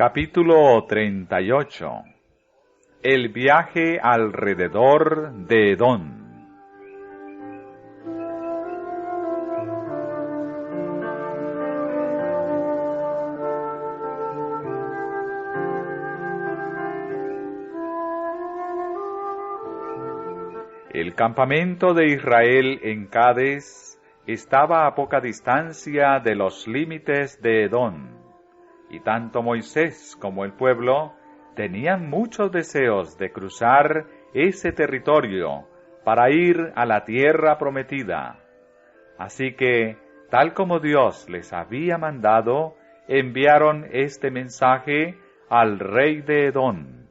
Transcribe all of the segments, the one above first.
Capítulo 38. El viaje alrededor de Edom. El campamento de Israel en Cades estaba a poca distancia de los límites de Edom, y tanto Moisés como el pueblo tenían muchos deseos de cruzar ese territorio para ir a la tierra prometida. Así que, tal como Dios les había mandado, enviaron este mensaje al rey de Edom.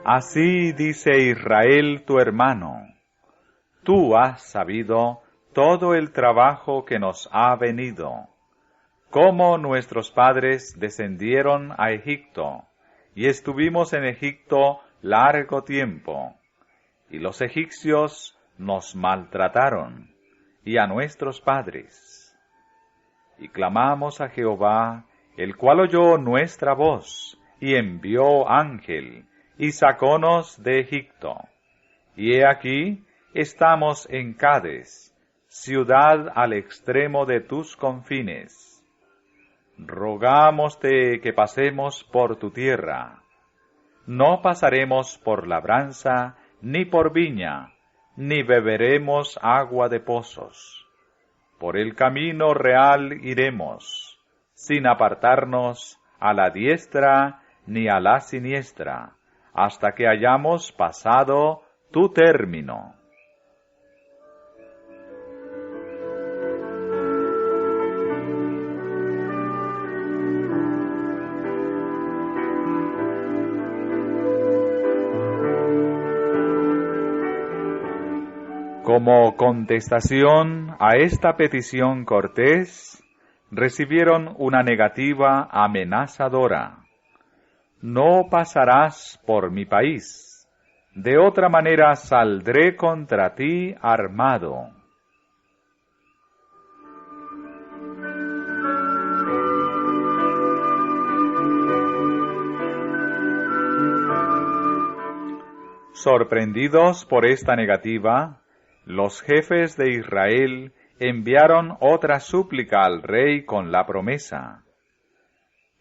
Así dice Israel tu hermano: tú has sabido todo el trabajo que nos ha venido, cómo nuestros padres descendieron a Egipto, y estuvimos en Egipto largo tiempo, y los egipcios nos maltrataron, y a nuestros padres. Y clamamos a Jehová, el cual oyó nuestra voz, y envió ángel, y sacónos de Egipto. Y he aquí, estamos en Cades, ciudad al extremo de tus confines. Rogámoste que pasemos por tu tierra. No pasaremos por labranza, ni por viña, ni beberemos agua de pozos. Por el camino real iremos, sin apartarnos a la diestra ni a la siniestra, hasta que hayamos pasado tu término. Como contestación a esta petición cortés, recibieron una negativa amenazadora. No pasarás por mi país, de otra manera saldré contra ti armado. Sorprendidos por esta negativa, los jefes de Israel enviaron otra súplica al rey con la promesa: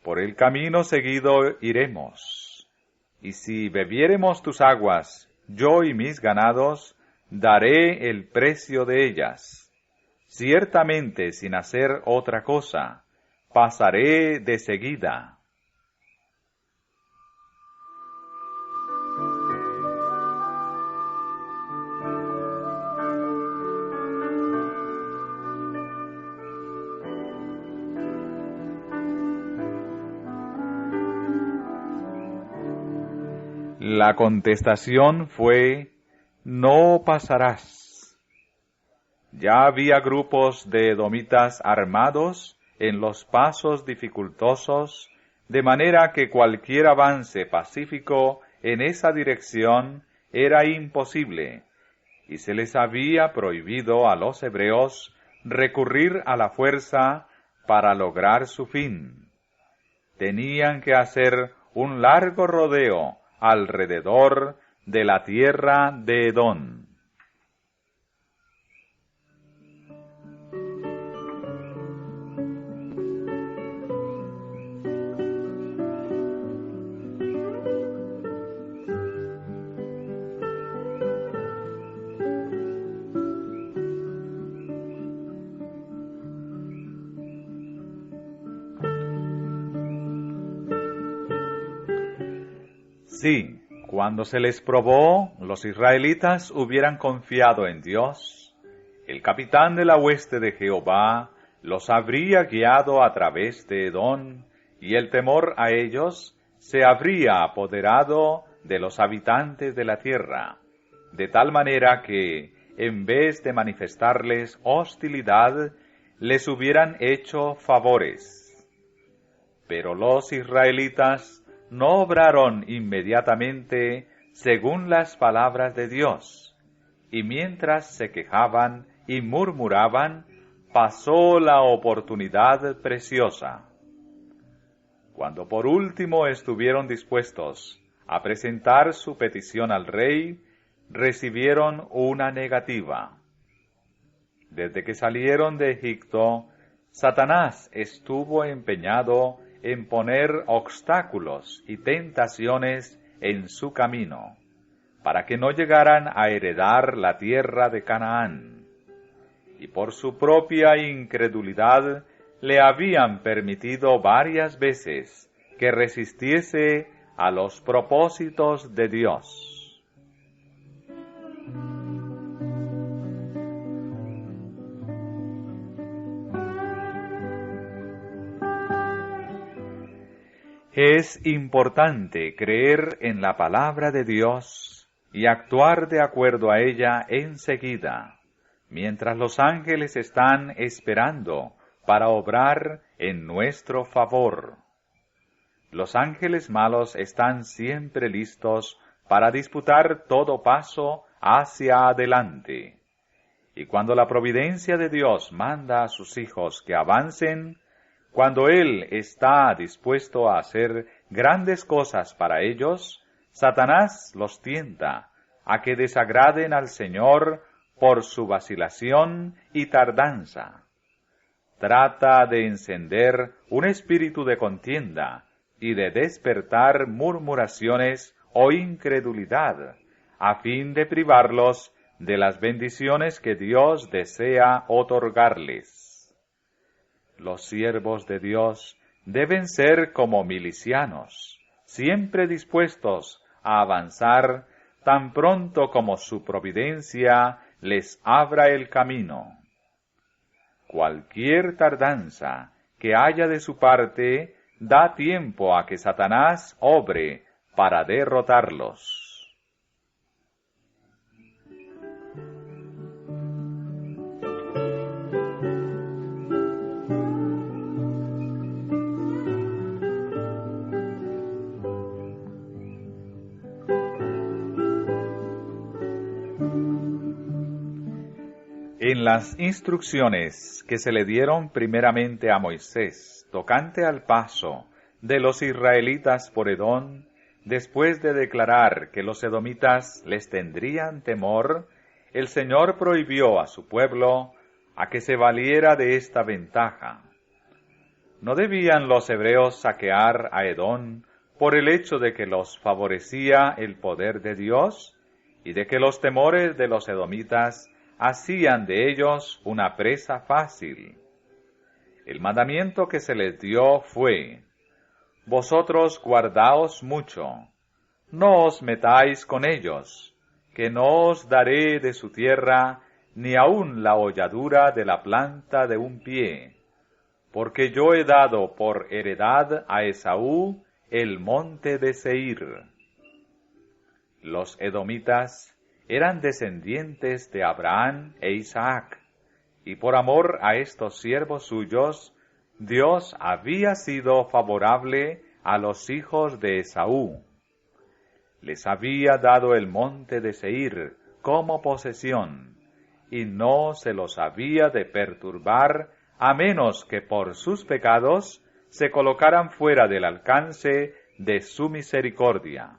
por el camino seguido iremos, y si bebiéremos tus aguas, yo y mis ganados, daré el precio de ellas. Ciertamente, sin hacer otra cosa, pasaré de seguida. La contestación fue: no pasarás. Ya había grupos de edomitas armados en los pasos dificultosos, de manera que cualquier avance pacífico en esa dirección era imposible, y se les había prohibido a los hebreos recurrir a la fuerza para lograr su fin. Tenían que hacer un largo rodeo alrededor de la tierra de Edom. Sí, cuando se les probó, los israelitas hubieran confiado en Dios, el capitán de la hueste de Jehová los habría guiado a través de Edom, y el temor a ellos se habría apoderado de los habitantes de la tierra, de tal manera que, en vez de manifestarles hostilidad, les hubieran hecho favores. Pero los israelitas no obraron inmediatamente según las palabras de Dios, y mientras se quejaban y murmuraban, pasó la oportunidad preciosa. Cuando por último estuvieron dispuestos a presentar su petición al rey, recibieron una negativa. Desde que salieron de Egipto, Satanás estuvo empeñado en poner obstáculos y tentaciones en su camino, para que no llegaran a heredar la tierra de Canaán. Y por su propia incredulidad le habían permitido varias veces que resistiese a los propósitos de Dios. Es importante creer en la palabra de Dios y actuar de acuerdo a ella enseguida, mientras los ángeles están esperando para obrar en nuestro favor. Los ángeles malos están siempre listos para disputar todo paso hacia adelante. Y cuando la providencia de Dios manda a sus hijos que avancen, cuando Él está dispuesto a hacer grandes cosas para ellos, Satanás los tienta a que desagraden al Señor por su vacilación y tardanza. Trata de encender un espíritu de contienda y de despertar murmuraciones o incredulidad, a fin de privarlos de las bendiciones que Dios desea otorgarles. Los siervos de Dios deben ser como milicianos, siempre dispuestos a avanzar tan pronto como su providencia les abra el camino. Cualquier tardanza que haya de su parte da tiempo a que Satanás obre para derrotarlos. En las instrucciones que se le dieron primeramente a Moisés, tocante al paso de los israelitas por Edom, después de declarar que los edomitas les tendrían temor, el Señor prohibió a su pueblo a que se valiera de esta ventaja. ¿No debían los hebreos saquear a Edom por el hecho de que los favorecía el poder de Dios y de que los temores de los edomitas hacían de ellos una presa fácil? El mandamiento que se les dio fue: vosotros guardaos mucho, no os metáis con ellos, que no os daré de su tierra ni aun la holladura de la planta de un pie, porque yo he dado por heredad a Esaú el monte de Seir. Los edomitas eran descendientes de Abraham e Isaac, y por amor a estos siervos suyos, Dios había sido favorable a los hijos de Esaú. Les había dado el monte de Seir como posesión, y no se los había de perturbar a menos que por sus pecados se colocaran fuera del alcance de su misericordia.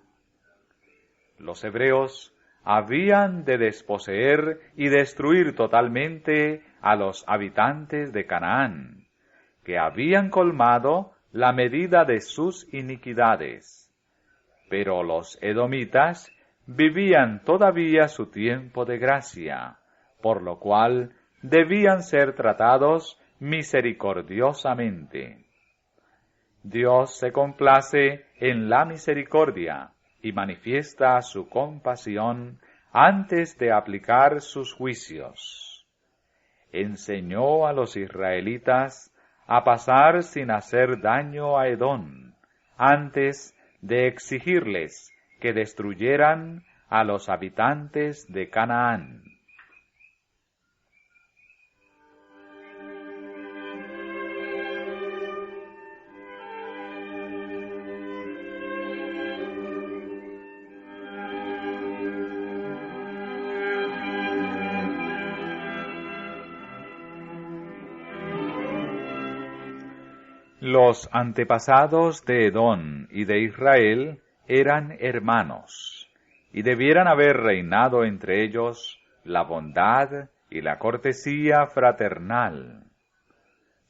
Los hebreos habían de desposeer y destruir totalmente a los habitantes de Canaán, que habían colmado la medida de sus iniquidades. Pero los edomitas vivían todavía su tiempo de gracia, por lo cual debían ser tratados misericordiosamente. Dios se complace en la misericordia y manifiesta su compasión antes de aplicar sus juicios. Enseñó a los israelitas a pasar sin hacer daño a Edom, antes de exigirles que destruyeran a los habitantes de Canaán. Los antepasados de Edom y de Israel eran hermanos, y debieran haber reinado entre ellos la bondad y la cortesía fraternal.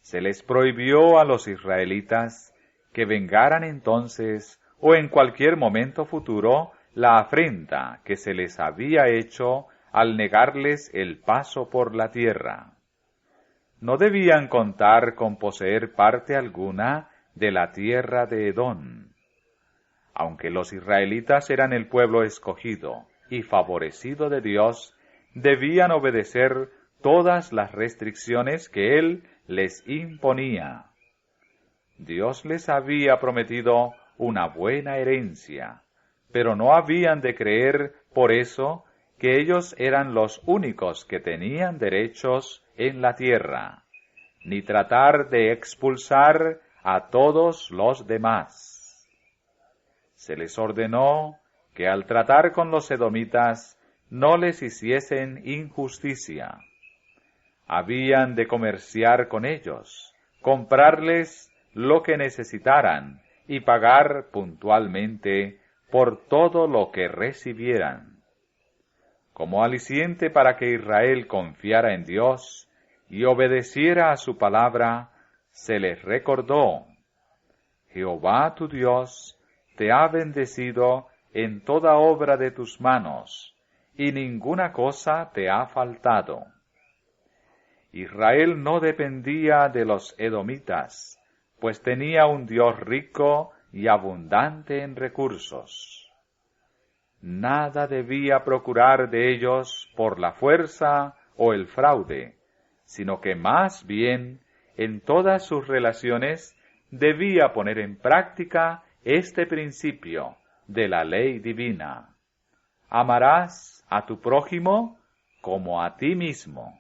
Se les prohibió a los israelitas que vengaran entonces o en cualquier momento futuro la afrenta que se les había hecho al negarles el paso por la tierra. No debían contar con poseer parte alguna de la tierra de Edom. Aunque los israelitas eran el pueblo escogido y favorecido de Dios, debían obedecer todas las restricciones que Él les imponía. Dios les había prometido una buena herencia, pero no habían de creer por eso que ellos eran los únicos que tenían derechos en la tierra, ni tratar de expulsar a todos los demás. Se les ordenó que al tratar con los edomitas no les hiciesen injusticia. Habían de comerciar con ellos, comprarles lo que necesitaran y pagar puntualmente por todo lo que recibieran. Como aliciente para que Israel confiara en Dios y obedeciera a su palabra, se les recordó: Jehová tu Dios te ha bendecido en toda obra de tus manos, y ninguna cosa te ha faltado. Israel no dependía de los edomitas, pues tenía un Dios rico y abundante en recursos. Nada debía procurar de ellos por la fuerza o el fraude, sino que más bien en todas sus relaciones debía poner en práctica este principio de la ley divina: amarás a tu prójimo como a ti mismo.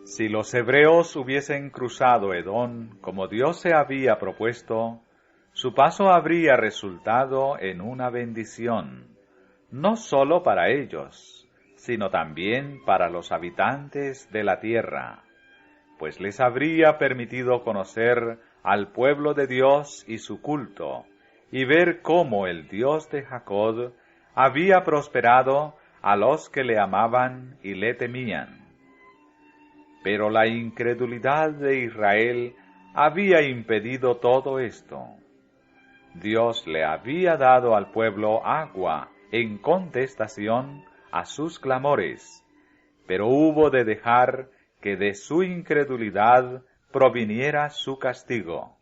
Si los hebreos hubiesen cruzado Edom como Dios se había propuesto, su paso habría resultado en una bendición, no sólo para ellos, sino también para los habitantes de la tierra, pues les habría permitido conocer al pueblo de Dios y su culto, y ver cómo el Dios de Jacob había prosperado a los que le amaban y le temían. Pero la incredulidad de Israel había impedido todo esto. Dios le había dado al pueblo agua en contestación a sus clamores, pero hubo de dejar que de su incredulidad proviniera su castigo.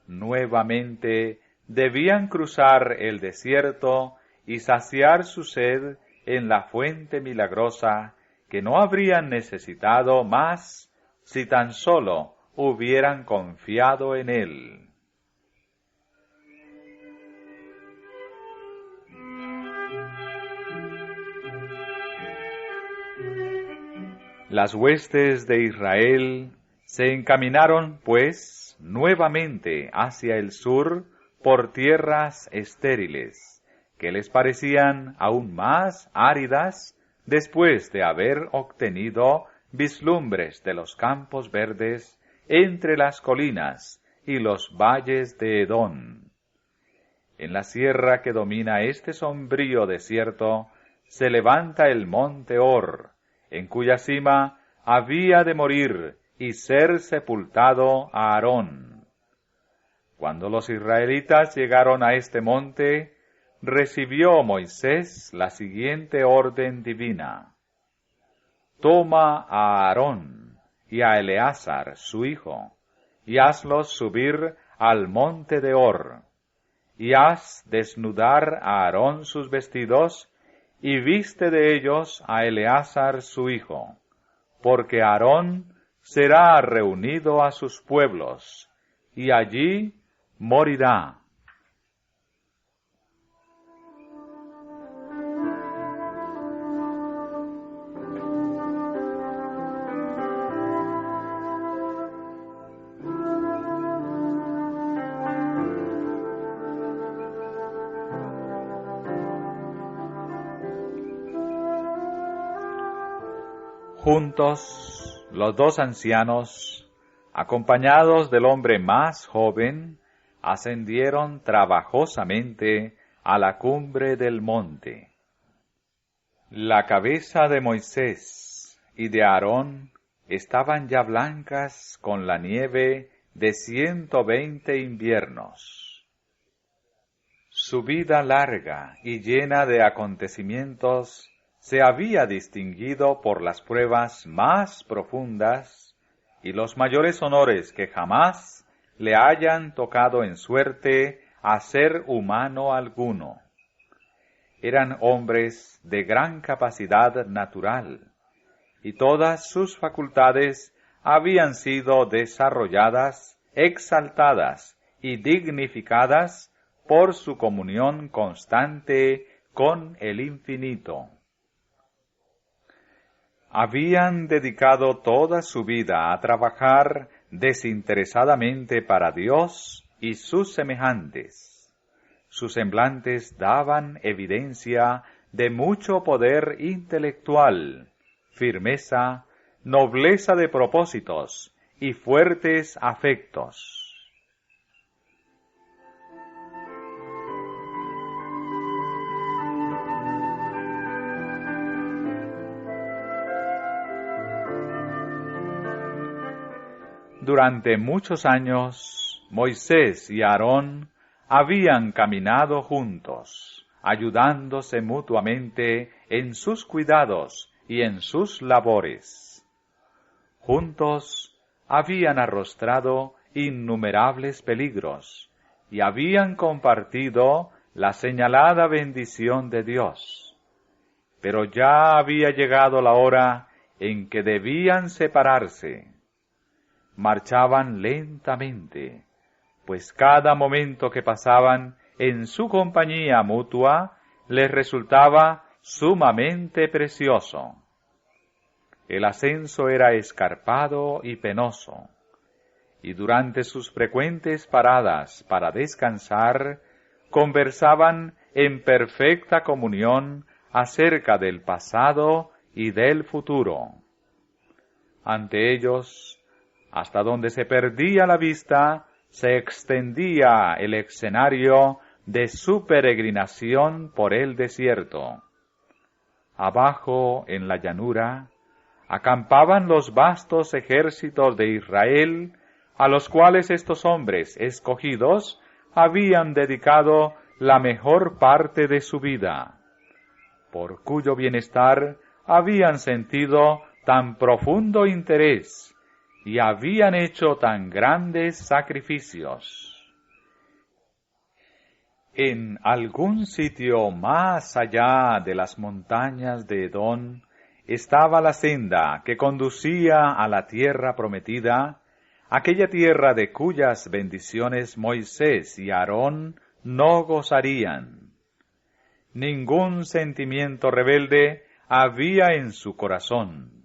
Nuevamente debían cruzar el desierto y saciar su sed en la fuente milagrosa que no habrían necesitado más si tan solo hubieran confiado en Él. Las huestes de Israel se encaminaron, pues, nuevamente hacia el sur por tierras estériles, que les parecían aún más áridas después de haber obtenido vislumbres de los campos verdes entre las colinas y los valles de Edom. En la sierra que domina este sombrío desierto se levanta el monte Hor, en cuya cima había de morir y ser sepultado Aarón. Cuando los israelitas llegaron a este monte, recibió Moisés la siguiente orden divina: Toma a Aarón y a Eleazar su hijo, y hazlos subir al monte de Hor, y haz desnudar a Aarón sus vestidos, y viste de ellos a Eleazar su hijo, porque Aarón será reunido a sus pueblos, y allí morirá. Juntos, los dos ancianos, acompañados del hombre más joven, ascendieron trabajosamente a la cumbre del monte. La cabeza de Moisés y de Aarón estaban ya blancas con la nieve de 120 inviernos. Su vida larga y llena de acontecimientos se había distinguido por las pruebas más profundas y los mayores honores que jamás le hayan tocado en suerte a ser humano alguno. Eran hombres de gran capacidad natural, y todas sus facultades habían sido desarrolladas, exaltadas y dignificadas por su comunión constante con el infinito. Habían dedicado toda su vida a trabajar desinteresadamente para Dios y sus semejantes. Sus semblantes daban evidencia de mucho poder intelectual, firmeza, nobleza de propósitos y fuertes afectos. Durante muchos años, Moisés y Aarón habían caminado juntos, ayudándose mutuamente en sus cuidados y en sus labores. Juntos habían arrostrado innumerables peligros y habían compartido la señalada bendición de Dios. Pero ya había llegado la hora en que debían separarse. Marchaban lentamente, pues cada momento que pasaban en su compañía mutua les resultaba sumamente precioso. El ascenso era escarpado y penoso, y durante sus frecuentes paradas para descansar, conversaban en perfecta comunión acerca del pasado y del futuro. Ante ellos, hasta donde se perdía la vista, se extendía el escenario de su peregrinación por el desierto. Abajo, en la llanura, acampaban los vastos ejércitos de Israel, a los cuales estos hombres escogidos habían dedicado la mejor parte de su vida, por cuyo bienestar habían sentido tan profundo interés y habían hecho tan grandes sacrificios. En algún sitio más allá de las montañas de Edom estaba la senda que conducía a la tierra prometida, aquella tierra de cuyas bendiciones Moisés y Aarón no gozarían. Ningún sentimiento rebelde había en su corazón.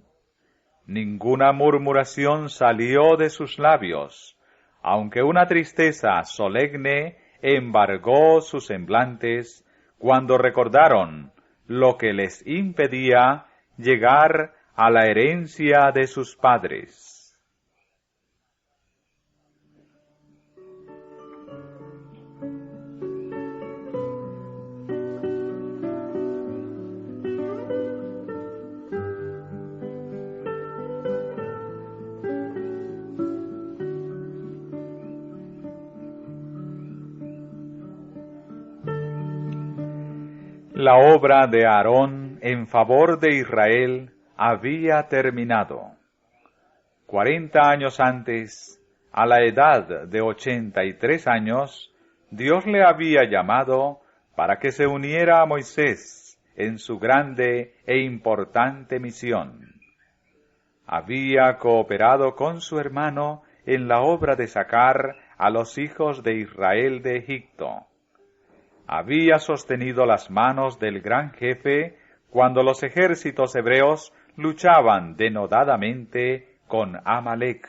Ninguna murmuración salió de sus labios, aunque una tristeza solemne embargó sus semblantes cuando recordaron lo que les impedía llegar a la herencia de sus padres. La obra de Aarón en favor de Israel había terminado. 40 años antes, a la edad de 83 años, Dios le había llamado para que se uniera a Moisés en su grande e importante misión. Había cooperado con su hermano en la obra de sacar a los hijos de Israel de Egipto. Había sostenido las manos del gran jefe cuando los ejércitos hebreos luchaban denodadamente con Amalec.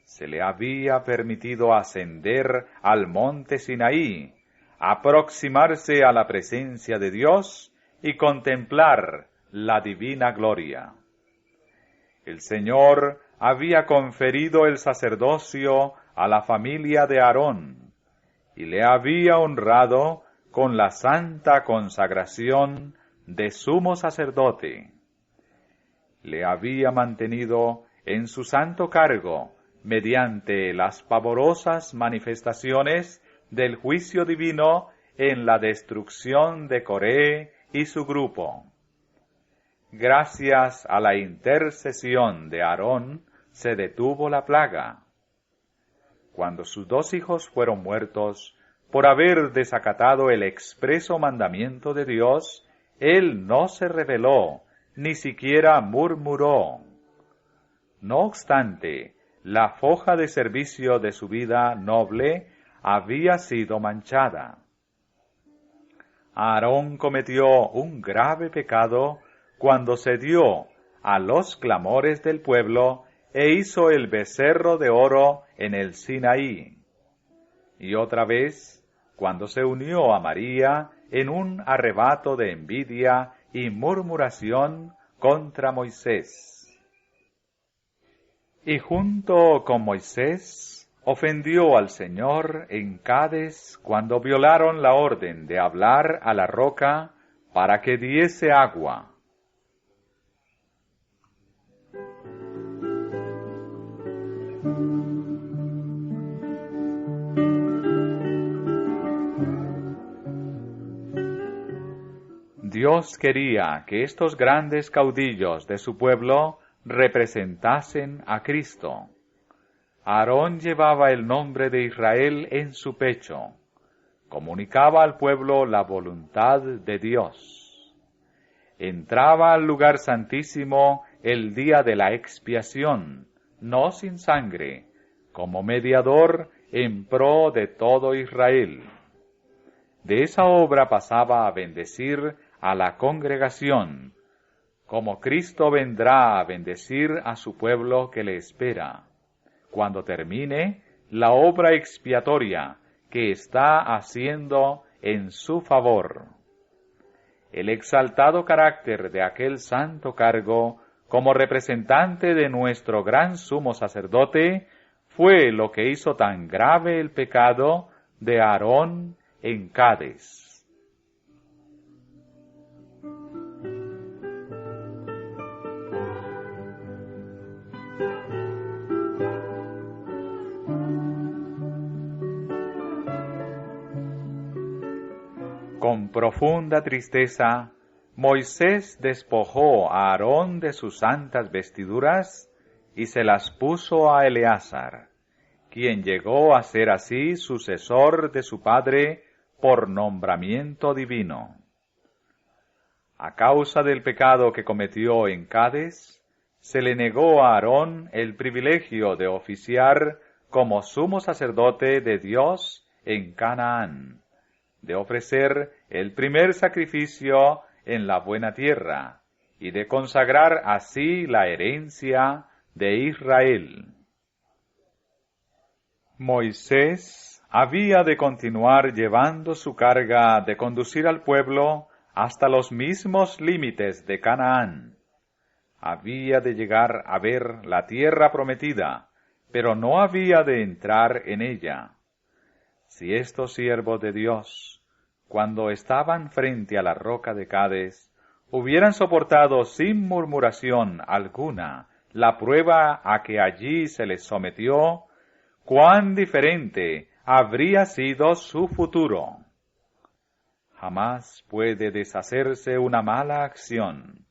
Se le había permitido ascender al monte Sinaí, aproximarse a la presencia de Dios y contemplar la divina gloria. El Señor había conferido el sacerdocio a la familia de Aarón, y le había honrado con la santa consagración de sumo sacerdote. Le había mantenido en su santo cargo mediante las pavorosas manifestaciones del juicio divino en la destrucción de Coré y su grupo. Gracias a la intercesión de Aarón se detuvo la plaga. Cuando sus 2 hijos fueron muertos por haber desacatado el expreso mandamiento de Dios, él no se rebeló, ni siquiera murmuró. No obstante, la foja de servicio de su vida noble había sido manchada. Aarón cometió un grave pecado cuando cedió a los clamores del pueblo e hizo el becerro de oro en el Sinaí. Y otra vez, cuando se unió a María en un arrebato de envidia y murmuración contra Moisés. Y junto con Moisés, ofendió al Señor en Cades cuando violaron la orden de hablar a la roca para que diese agua. Dios quería que estos grandes caudillos de su pueblo representasen a Cristo. Aarón llevaba el nombre de Israel en su pecho, comunicaba al pueblo la voluntad de Dios. Entraba al lugar santísimo el día de la expiación, no sin sangre, como mediador en pro de todo Israel. De esa obra pasaba a bendecir a la congregación, como Cristo vendrá a bendecir a su pueblo que le espera, cuando termine la obra expiatoria que está haciendo en su favor. El exaltado carácter de aquel santo cargo, como representante de nuestro gran sumo sacerdote, fue lo que hizo tan grave el pecado de Aarón en Cades. Con profunda tristeza, Moisés despojó a Aarón de sus santas vestiduras y se las puso a Eleazar, quien llegó a ser así sucesor de su padre por nombramiento divino. A causa del pecado que cometió en Cades, se le negó a Aarón el privilegio de oficiar como sumo sacerdote de Dios en Canaán, de ofrecer el primer sacrificio en la buena tierra y de consagrar así la herencia de Israel. Moisés había de continuar llevando su carga de conducir al pueblo hasta los mismos límites de Canaán. Había de llegar a ver la tierra prometida, pero no había de entrar en ella. Si estos siervos de Dios, cuando estaban frente a la roca de Cades, hubieran soportado sin murmuración alguna la prueba a que allí se les sometió, cuán diferente habría sido su futuro. Jamás puede deshacerse una mala acción.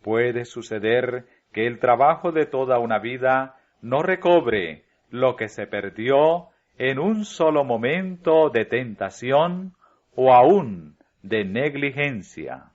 Puede suceder que el trabajo de toda una vida no recobre lo que se perdió en un solo momento de tentación o aún de negligencia.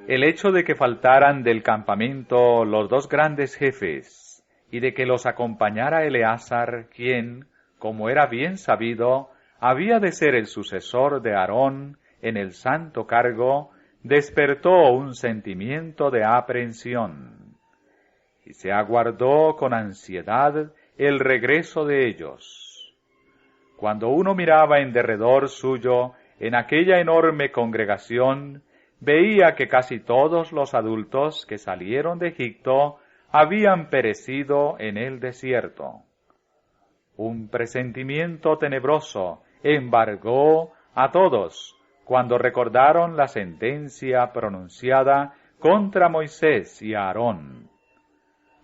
El hecho de que faltaran del campamento los 2 grandes jefes y de que los acompañara Eleazar, quien, como era bien sabido, había de ser el sucesor de Aarón en el santo cargo, despertó un sentimiento de aprensión. y se aguardó con ansiedad el regreso de ellos. Cuando uno miraba en derredor suyo en aquella enorme congregación, veía que casi todos los adultos que salieron de Egipto habían perecido en el desierto. Un presentimiento tenebroso embargó a todos cuando recordaron la sentencia pronunciada contra Moisés y Aarón.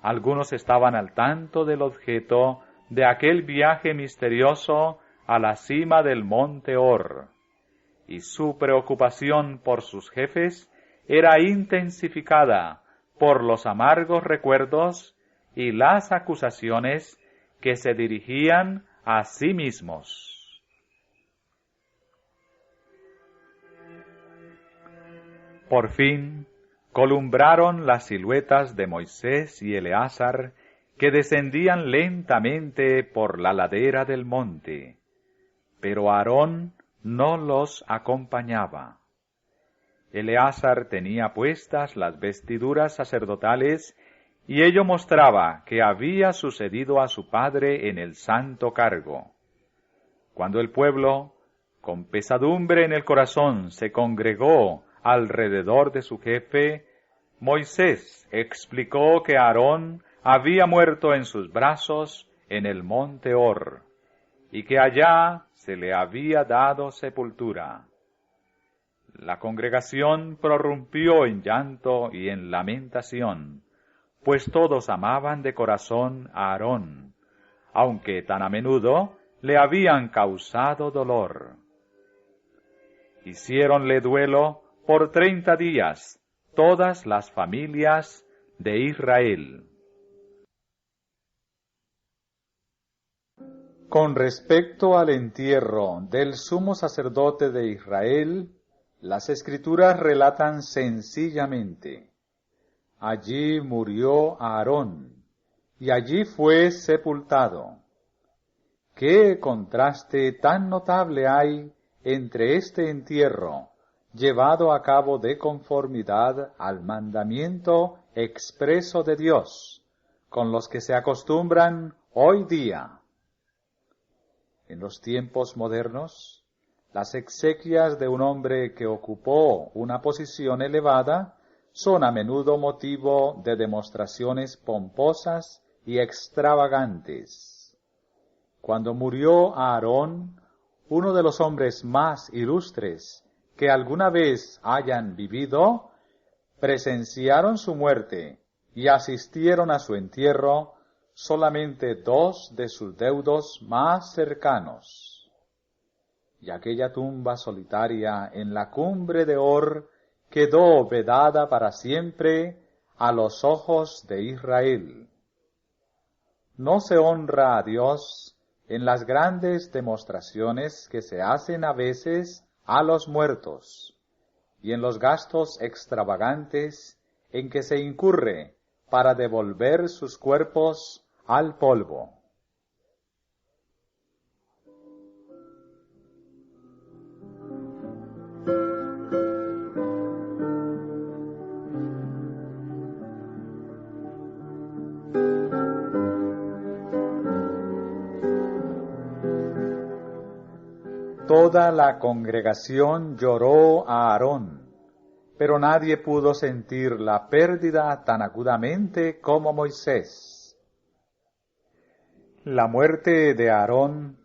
Algunos estaban al tanto del objeto de aquel viaje misterioso a la cima del monte Hor, y su preocupación por sus jefes era intensificada por los amargos recuerdos y las acusaciones que se dirigían a sí mismos. Por fin, columbraron las siluetas de Moisés y Eleazar que descendían lentamente por la ladera del monte, pero Aarón no los acompañaba. Eleazar tenía puestas las vestiduras sacerdotales y ello mostraba que había sucedido a su padre en el santo cargo. Cuando el pueblo, con pesadumbre en el corazón, se congregó alrededor de su jefe, Moisés explicó que Aarón había muerto en sus brazos en el monte Hor, y que allá se le había dado sepultura. La congregación prorrumpió en llanto y en lamentación, pues todos amaban de corazón a Aarón, aunque tan a menudo le habían causado dolor. Hiciéronle duelo por 30 días todas las familias de Israel. Con respecto al entierro del sumo sacerdote de Israel, las Escrituras relatan sencillamente: allí murió Aarón, y allí fue sepultado. ¿Qué contraste tan notable hay entre este entierro, llevado a cabo de conformidad al mandamiento expreso de Dios, con los que se acostumbran hoy día? En los tiempos modernos, las exequias de un hombre que ocupó una posición elevada son a menudo motivo de demostraciones pomposas y extravagantes. Cuando murió Aarón, uno de los hombres más ilustres que alguna vez hayan vivido, presenciaron su muerte y asistieron a su entierro solamente 2 de sus deudos más cercanos. Y aquella tumba solitaria en la cumbre de Hor quedó vedada para siempre a los ojos de Israel. No se honra a Dios en las grandes demostraciones que se hacen a veces a los muertos, y en los gastos extravagantes en que se incurre para devolver sus cuerpos al polvo. Toda la congregación lloró a Aarón, pero nadie pudo sentir la pérdida tan agudamente como Moisés. La muerte de Aarón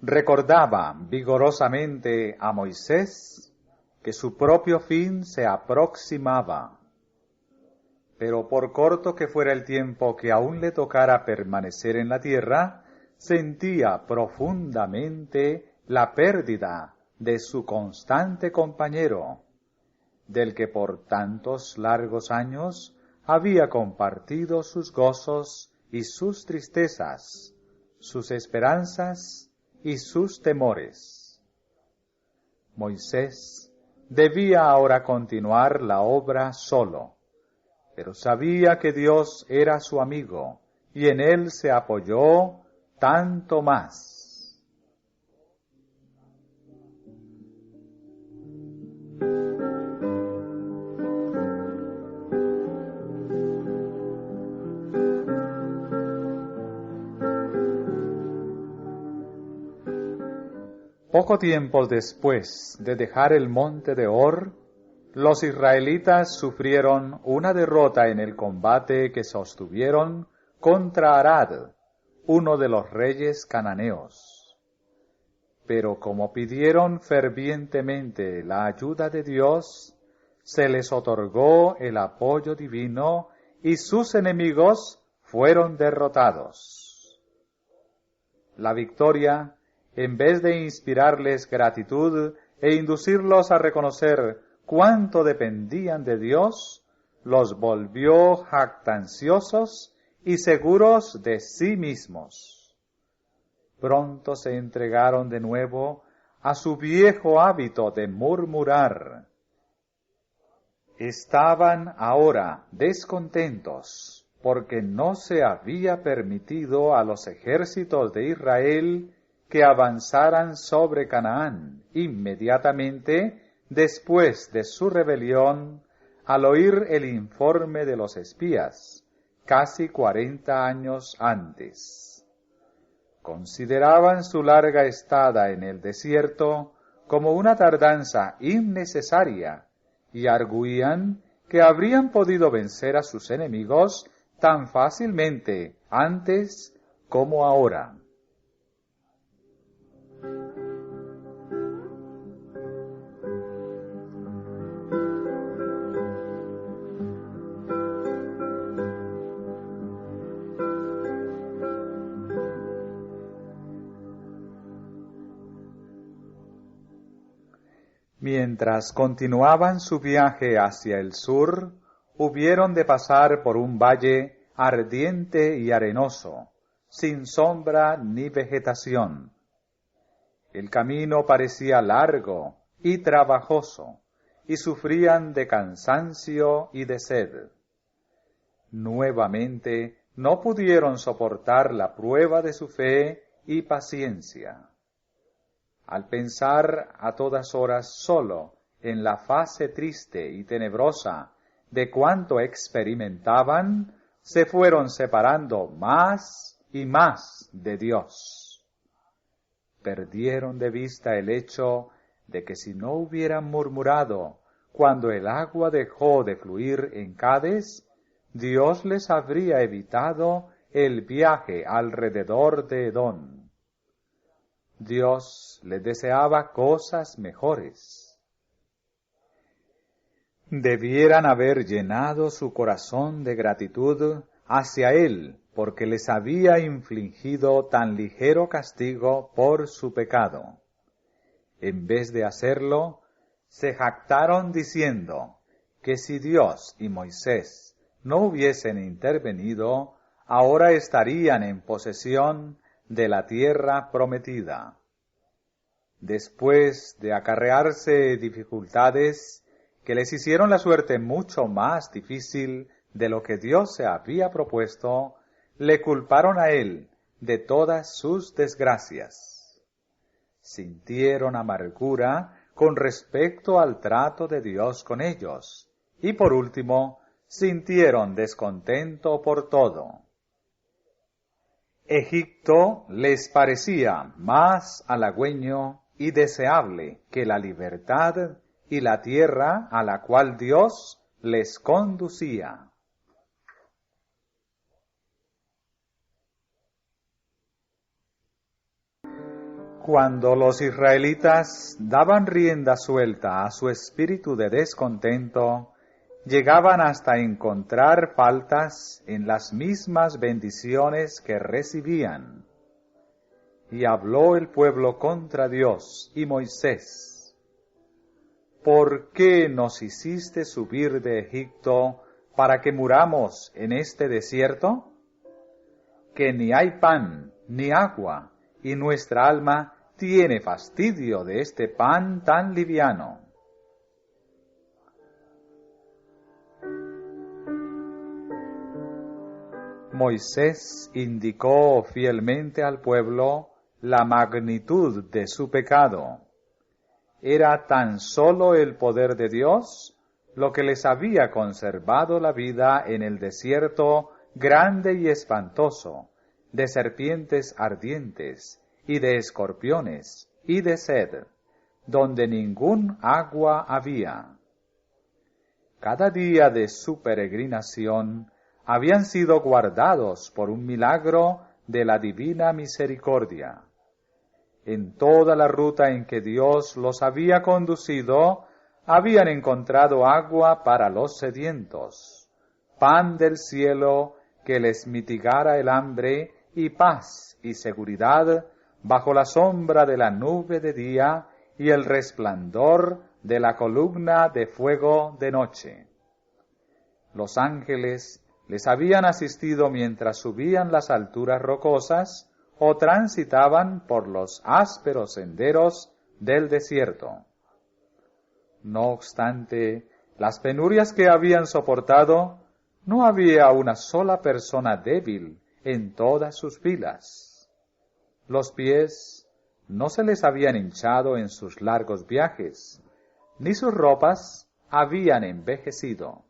recordaba vigorosamente a Moisés que su propio fin se aproximaba. Pero por corto que fuera el tiempo que aún le tocara permanecer en la tierra, sentía profundamente la pérdida de su constante compañero, del que por tantos largos años había compartido sus gozos y sus tristezas, sus esperanzas y sus temores. Moisés debía ahora continuar la obra solo, pero sabía que Dios era su amigo y en él se apoyó tanto más. Poco tiempo después de dejar el monte de Hor, los israelitas sufrieron una derrota en el combate que sostuvieron contra Arad, uno de los reyes cananeos. Pero como pidieron fervientemente la ayuda de Dios, se les otorgó el apoyo divino y sus enemigos fueron derrotados. La victoria, en vez de inspirarles gratitud e inducirlos a reconocer cuánto dependían de Dios, los volvió jactanciosos y seguros de sí mismos. Pronto se entregaron de nuevo a su viejo hábito de murmurar. Estaban ahora descontentos porque no se había permitido a los ejércitos de Israel que avanzaran sobre Canaán inmediatamente después de su rebelión, al oír el informe de los espías, casi 40 años antes. Consideraban su larga estada en el desierto como una tardanza innecesaria y arguían que habrían podido vencer a sus enemigos tan fácilmente antes como ahora. Mientras continuaban su viaje hacia el sur, hubieron de pasar por un valle ardiente y arenoso, sin sombra ni vegetación. El camino parecía largo y trabajoso, y sufrían de cansancio y de sed. Nuevamente no pudieron soportar la prueba de su fe y paciencia. Al pensar a todas horas solo en la fase triste y tenebrosa de cuanto experimentaban, se fueron separando más y más de Dios. Perdieron de vista el hecho de que si no hubieran murmurado cuando el agua dejó de fluir en Cades, Dios les habría evitado el viaje alrededor de Edom. Dios les deseaba cosas mejores. Debieran haber llenado su corazón de gratitud hacia Él, porque les había infligido tan ligero castigo por su pecado. En vez de hacerlo, se jactaron diciendo que si Dios y Moisés no hubiesen intervenido, ahora estarían en posesión de la tierra prometida. Después de acarrearse dificultades que les hicieron la suerte mucho más difícil de lo que Dios se había propuesto, le culparon a él de todas sus desgracias. Sintieron amargura con respecto al trato de Dios con ellos, y por último, sintieron descontento por todo. Egipto les parecía más halagüeño y deseable que la libertad y la tierra a la cual Dios les conducía. Cuando los israelitas daban rienda suelta a su espíritu de descontento, llegaban hasta encontrar faltas en las mismas bendiciones que recibían. Y habló el pueblo contra Dios y Moisés. ¿Por qué nos hiciste subir de Egipto para que muramos en este desierto? Que ni hay pan ni agua, y nuestra alma tiene fastidio de este pan tan liviano. Moisés indicó fielmente al pueblo la magnitud de su pecado. Era tan solo el poder de Dios lo que les había conservado la vida en el desierto grande y espantoso, de serpientes ardientes y de escorpiones y de sed, donde ningún agua había. Cada día de su peregrinación habían sido guardados por un milagro de la divina misericordia. En toda la ruta en que Dios los había conducido, habían encontrado agua para los sedientos, pan del cielo que les mitigara el hambre, y paz y seguridad bajo la sombra de la nube de día y el resplandor de la columna de fuego de noche. Los ángeles les habían asistido mientras subían las alturas rocosas o transitaban por los ásperos senderos del desierto. No obstante, las penurias que habían soportado, no había una sola persona débil en todas sus filas. Los pies no se les habían hinchado en sus largos viajes, ni sus ropas habían envejecido.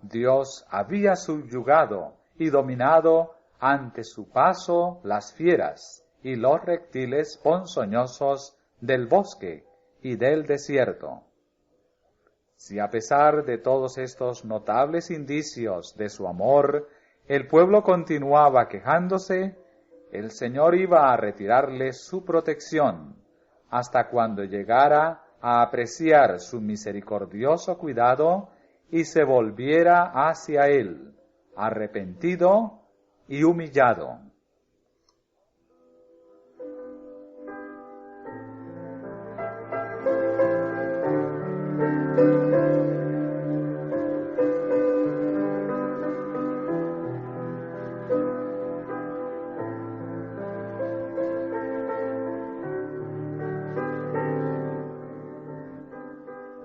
Dios había subyugado y dominado ante su paso las fieras y los reptiles ponzoñosos del bosque y del desierto. Si a pesar de todos estos notables indicios de su amor, el pueblo continuaba quejándose, el Señor iba a retirarle su protección hasta cuando llegara a apreciar su misericordioso cuidado y se volviera hacia él, arrepentido y humillado.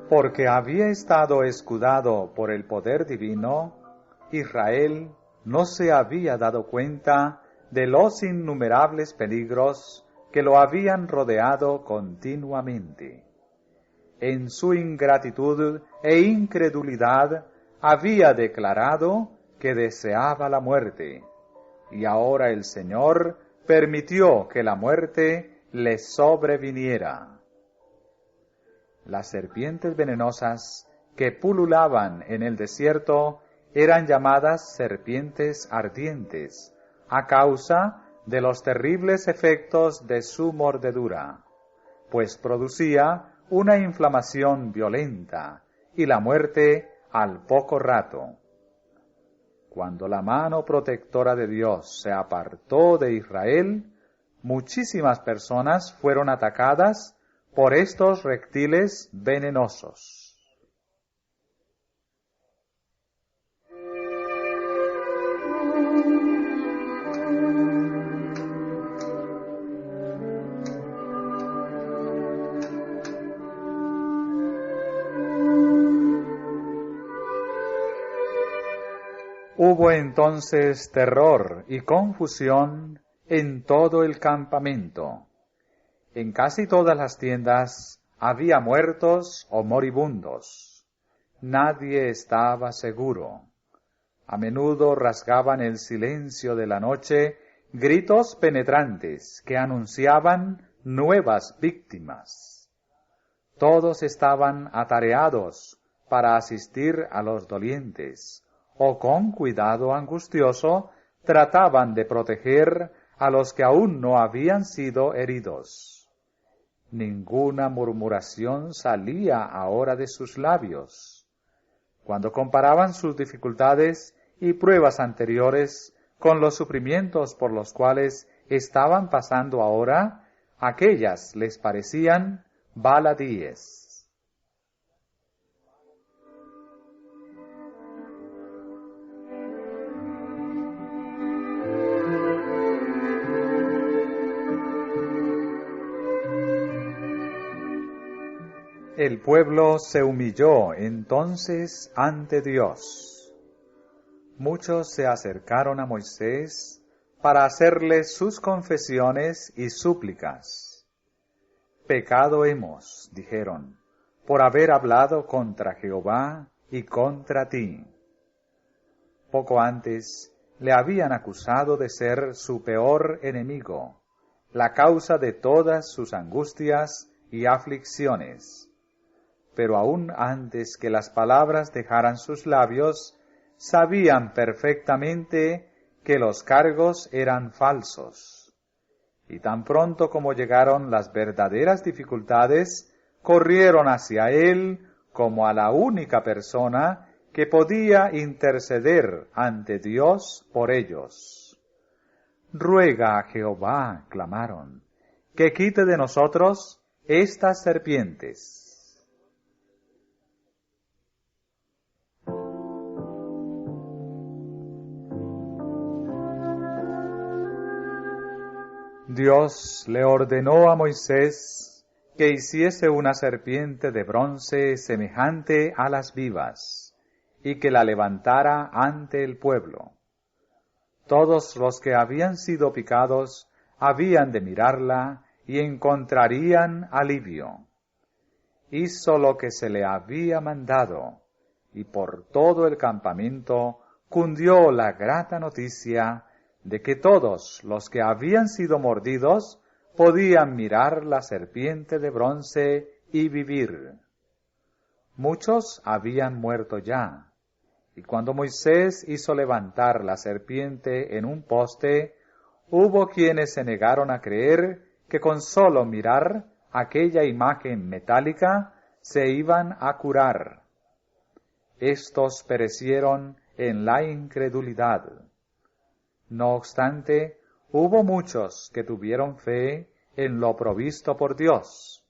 Porque había estado escudado por el poder divino, Israel no se había dado cuenta de los innumerables peligros que lo habían rodeado continuamente. En su ingratitud e incredulidad había declarado que deseaba la muerte, y ahora el Señor permitió que la muerte le sobreviniera. Las serpientes venenosas que pululaban en el desierto eran llamadas serpientes ardientes, a causa de los terribles efectos de su mordedura, pues producía una inflamación violenta y la muerte al poco rato. Cuando la mano protectora de Dios se apartó de Israel, muchísimas personas fueron atacadas por estos reptiles venenosos. Hubo entonces terror y confusión en todo el campamento. En casi todas las tiendas había muertos o moribundos. Nadie estaba seguro. A menudo rasgaban el silencio de la noche gritos penetrantes que anunciaban nuevas víctimas. Todos estaban atareados para asistir a los dolientes, o con cuidado angustioso trataban de proteger a los que aún no habían sido heridos. Ninguna murmuración salía ahora de sus labios. Cuando comparaban sus dificultades y pruebas anteriores con los sufrimientos por los cuales estaban pasando ahora, aquellas les parecían baladíes. El pueblo se humilló entonces ante Dios. Muchos se acercaron a Moisés para hacerle sus confesiones y súplicas. Pecado hemos, dijeron, por haber hablado contra Jehová y contra ti. Poco antes le habían acusado de ser su peor enemigo, la causa de todas sus angustias y aflicciones. Pero aún antes que las palabras dejaran sus labios, sabían perfectamente que los cargos eran falsos. Y tan pronto como llegaron las verdaderas dificultades, corrieron hacia él como a la única persona que podía interceder ante Dios por ellos. «Ruega a Jehová», clamaron, «que quite de nosotros estas serpientes». Dios le ordenó a Moisés que hiciese una serpiente de bronce semejante a las vivas, y que la levantara ante el pueblo. Todos los que habían sido picados habían de mirarla y encontrarían alivio. Hizo lo que se le había mandado, y por todo el campamento cundió la grata noticia de que todos los que habían sido mordidos podían mirar la serpiente de bronce y vivir. Muchos habían muerto ya, y cuando Moisés hizo levantar la serpiente en un poste, hubo quienes se negaron a creer que con solo mirar aquella imagen metálica se iban a curar. Estos perecieron en la incredulidad. No obstante, hubo muchos que tuvieron fe en lo provisto por Dios.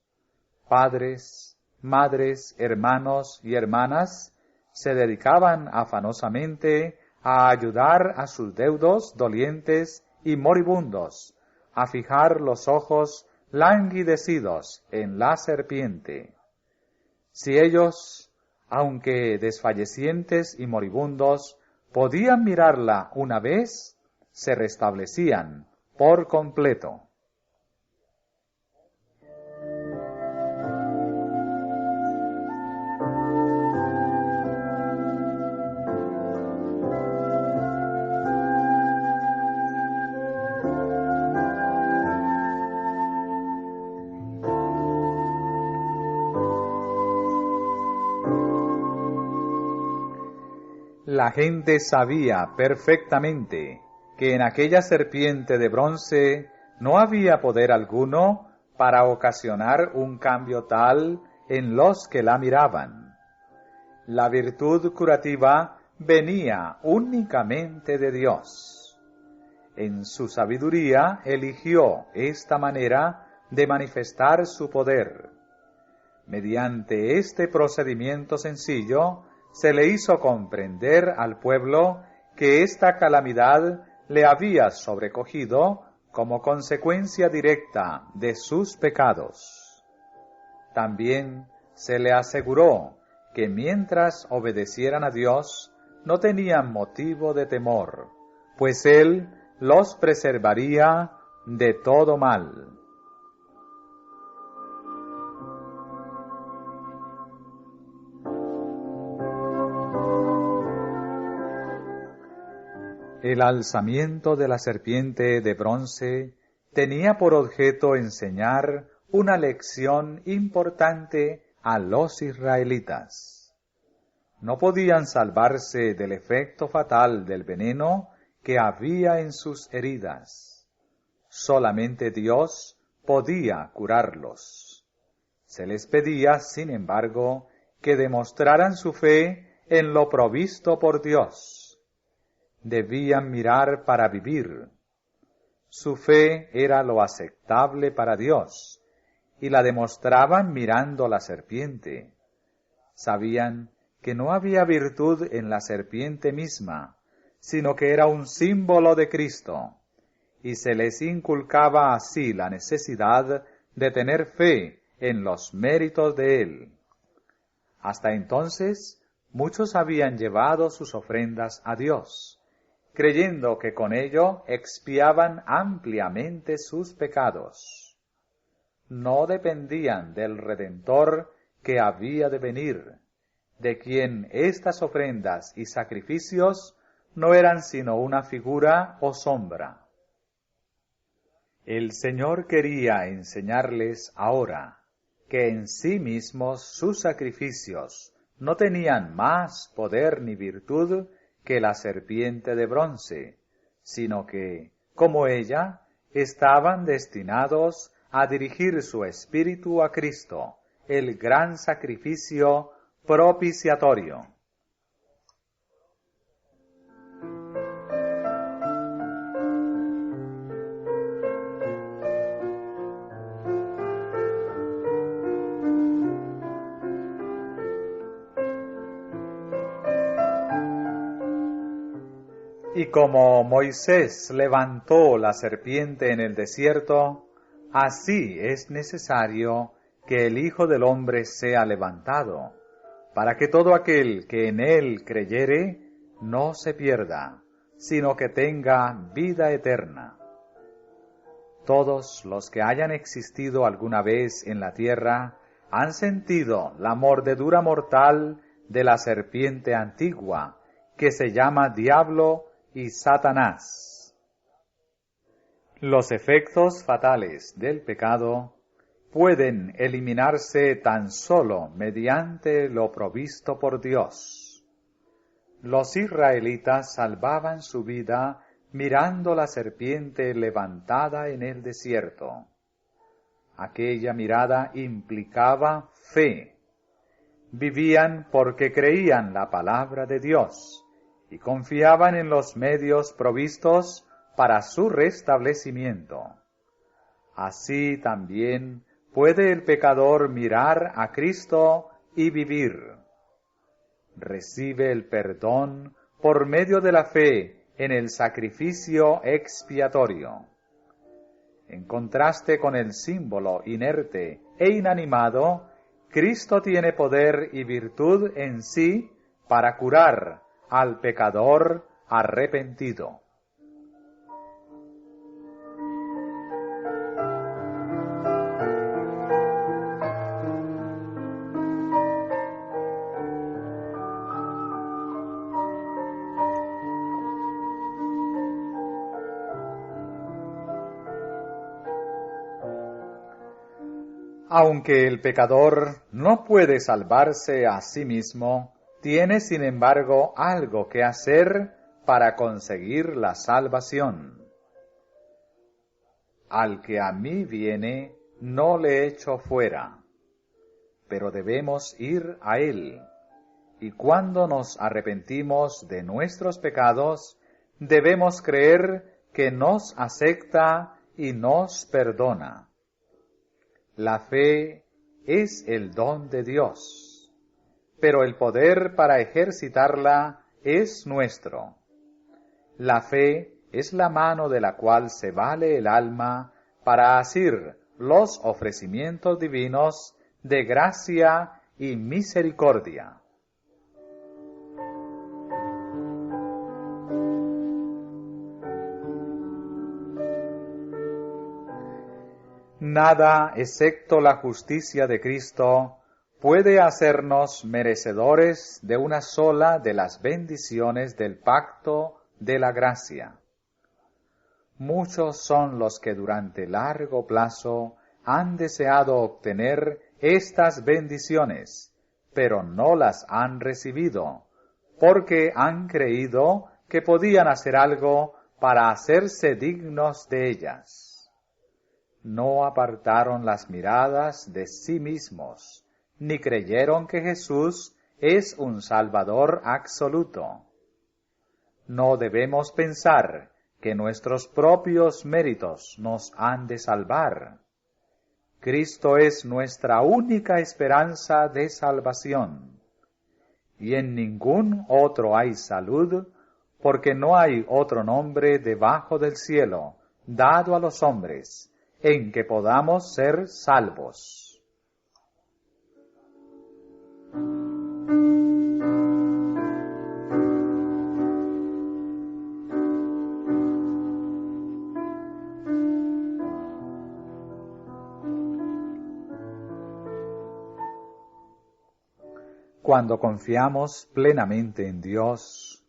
Padres, madres, hermanos y hermanas se dedicaban afanosamente a ayudar a sus deudos dolientes y moribundos, a fijar los ojos languidecidos en la serpiente. Si ellos, aunque desfallecientes y moribundos, podían mirarla una vez, se restablecían por completo. La gente sabía perfectamente que en aquella serpiente de bronce no había poder alguno para ocasionar un cambio tal en los que la miraban. La virtud curativa venía únicamente de Dios. En su sabiduría eligió esta manera de manifestar su poder. Mediante este procedimiento sencillo, se le hizo comprender al pueblo que esta calamidad le había sobrecogido como consecuencia directa de sus pecados. También se le aseguró que mientras obedecieran a Dios, no tenían motivo de temor, pues Él los preservaría de todo mal. El alzamiento de la serpiente de bronce tenía por objeto enseñar una lección importante a los israelitas. No podían salvarse del efecto fatal del veneno que había en sus heridas. Solamente Dios podía curarlos. Se les pedía, sin embargo, que demostraran su fe en lo provisto por Dios. Debían mirar para vivir. Su fe era lo aceptable para Dios, y la demostraban mirando la serpiente. Sabían que no había virtud en la serpiente misma, sino que era un símbolo de Cristo, y se les inculcaba así la necesidad de tener fe en los méritos de Él. Hasta entonces, muchos habían llevado sus ofrendas a Dios, creyendo que con ello expiaban ampliamente sus pecados. No dependían del Redentor que había de venir, de quien estas ofrendas y sacrificios no eran sino una figura o sombra. El Señor quería enseñarles ahora que en sí mismos sus sacrificios no tenían más poder ni virtud que la serpiente de bronce, sino que, como ella, estaban destinados a dirigir su espíritu a Cristo, el gran sacrificio propiciatorio. Y como Moisés levantó la serpiente en el desierto, así es necesario que el Hijo del Hombre sea levantado, para que todo aquel que en él creyere no se pierda, sino que tenga vida eterna. Todos los que hayan existido alguna vez en la tierra han sentido la mordedura mortal de la serpiente antigua, que se llama Diablo y Satanás. Los efectos fatales del pecado pueden eliminarse tan solo mediante lo provisto por Dios. Los israelitas salvaban su vida mirando la serpiente levantada en el desierto. Aquella mirada implicaba fe. Vivían porque creían la palabra de Dios y confiaban en los medios provistos para su restablecimiento. Así también puede el pecador mirar a Cristo y vivir. Recibe el perdón por medio de la fe en el sacrificio expiatorio. En contraste con el símbolo inerte e inanimado, Cristo tiene poder y virtud en sí para curar al pecador arrepentido. Aunque el pecador no puede salvarse a sí mismo, tiene sin embargo algo que hacer para conseguir la salvación. Al que a mí viene, no le echo fuera, pero debemos ir a él, y cuando nos arrepentimos de nuestros pecados, debemos creer que nos acepta y nos perdona. La fe es el don de Dios, pero el poder para ejercitarla es nuestro. La fe es la mano de la cual se vale el alma para asir los ofrecimientos divinos de gracia y misericordia. Nada, excepto la justicia de Cristo, puede hacernos merecedores de una sola de las bendiciones del pacto de la gracia. Muchos son los que durante largo plazo han deseado obtener estas bendiciones, pero no las han recibido, porque han creído que podían hacer algo para hacerse dignos de ellas. No apartaron las miradas de sí mismos, ni creyeron que Jesús es un Salvador absoluto. No debemos pensar que nuestros propios méritos nos han de salvar. Cristo es nuestra única esperanza de salvación, y en ningún otro hay salud, porque no hay otro nombre debajo del cielo dado a los hombres en que podamos ser salvos. Cuando confiamos plenamente en Dios,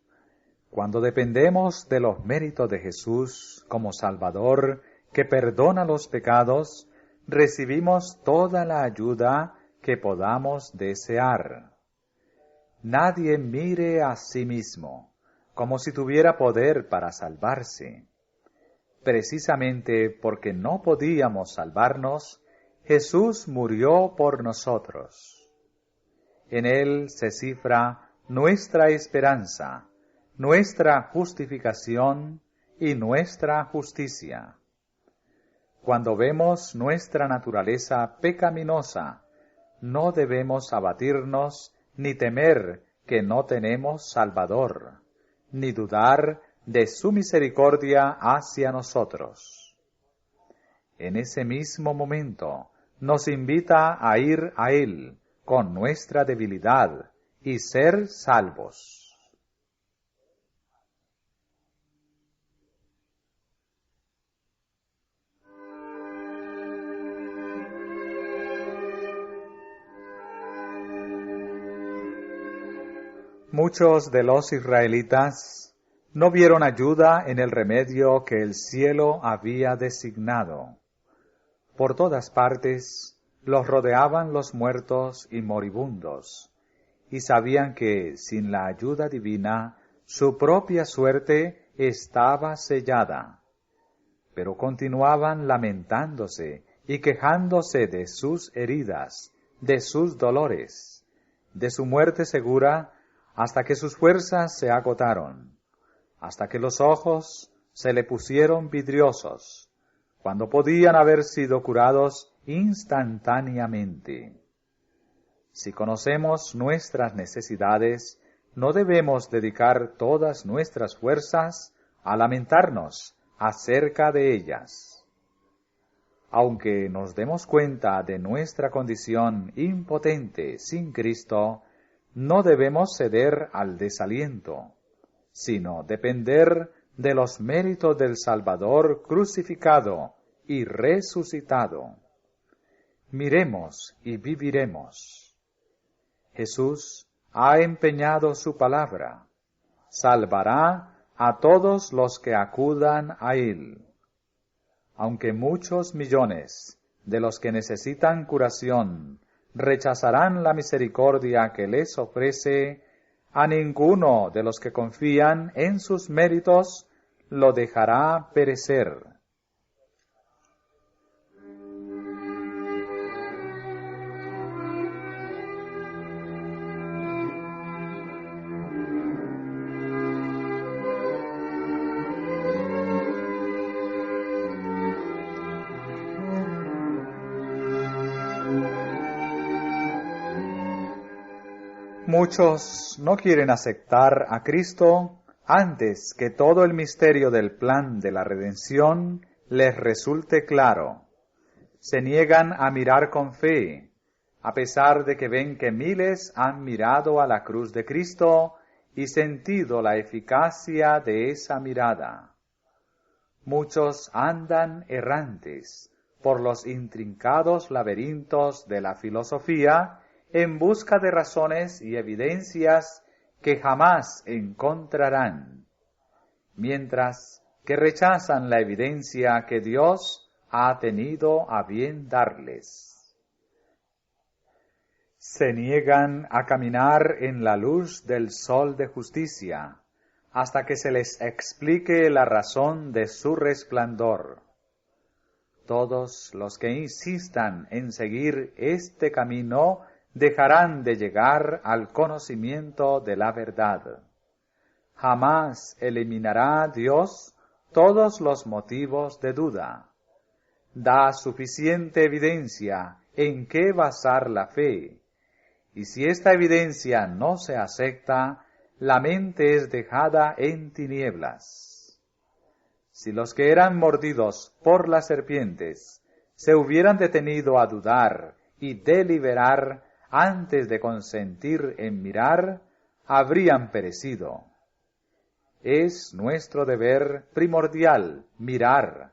cuando dependemos de los méritos de Jesús como Salvador que perdona los pecados, recibimos toda la ayuda que podamos desear. Nadie mire a sí mismo como si tuviera poder para salvarse. Precisamente porque no podíamos salvarnos, Jesús murió por nosotros. En Él se cifra nuestra esperanza, nuestra justificación y nuestra justicia. Cuando vemos nuestra naturaleza pecaminosa, no debemos abatirnos ni temer que no tenemos Salvador, ni dudar de su misericordia hacia nosotros. En ese mismo momento nos invita a ir a Él con nuestra debilidad y ser salvos. Muchos de los israelitas no vieron ayuda en el remedio que el cielo había designado. Por todas partes los rodeaban los muertos y moribundos, y sabían que, sin la ayuda divina, su propia suerte estaba sellada. Pero continuaban lamentándose y quejándose de sus heridas, de sus dolores, de su muerte segura, hasta que sus fuerzas se agotaron, hasta que los ojos se le pusieron vidriosos, cuando podían haber sido curados instantáneamente. Si conocemos nuestras necesidades, no debemos dedicar todas nuestras fuerzas a lamentarnos acerca de ellas. Aunque nos demos cuenta de nuestra condición impotente sin Cristo, no debemos ceder al desaliento, sino depender de los méritos del Salvador crucificado y resucitado. Miremos y viviremos. Jesús ha empeñado su palabra. Salvará a todos los que acudan a Él. Aunque muchos millones de los que necesitan curación rechazarán la misericordia que les ofrece, a ninguno de los que confían en sus méritos lo dejará perecer. Muchos no quieren aceptar a Cristo antes que todo el misterio del plan de la redención les resulte claro. Se niegan a mirar con fe, a pesar de que ven que miles han mirado a la cruz de Cristo y sentido la eficacia de esa mirada. Muchos andan errantes por los intrincados laberintos de la filosofía en busca de razones y evidencias que jamás encontrarán, mientras que rechazan la evidencia que Dios ha tenido a bien darles. Se niegan a caminar en la luz del sol de justicia, hasta que se les explique la razón de su resplandor. Todos los que insistan en seguir este camino dejarán de llegar al conocimiento de la verdad. Jamás eliminará Dios todos los motivos de duda. Da suficiente evidencia en qué basar la fe, y si esta evidencia no se acepta, la mente es dejada en tinieblas. Si los que eran mordidos por las serpientes se hubieran detenido a dudar y deliberar antes de consentir en mirar, habrían perecido. Es nuestro deber primordial mirar,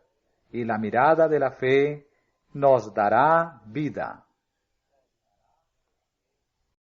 y la mirada de la fe nos dará vida.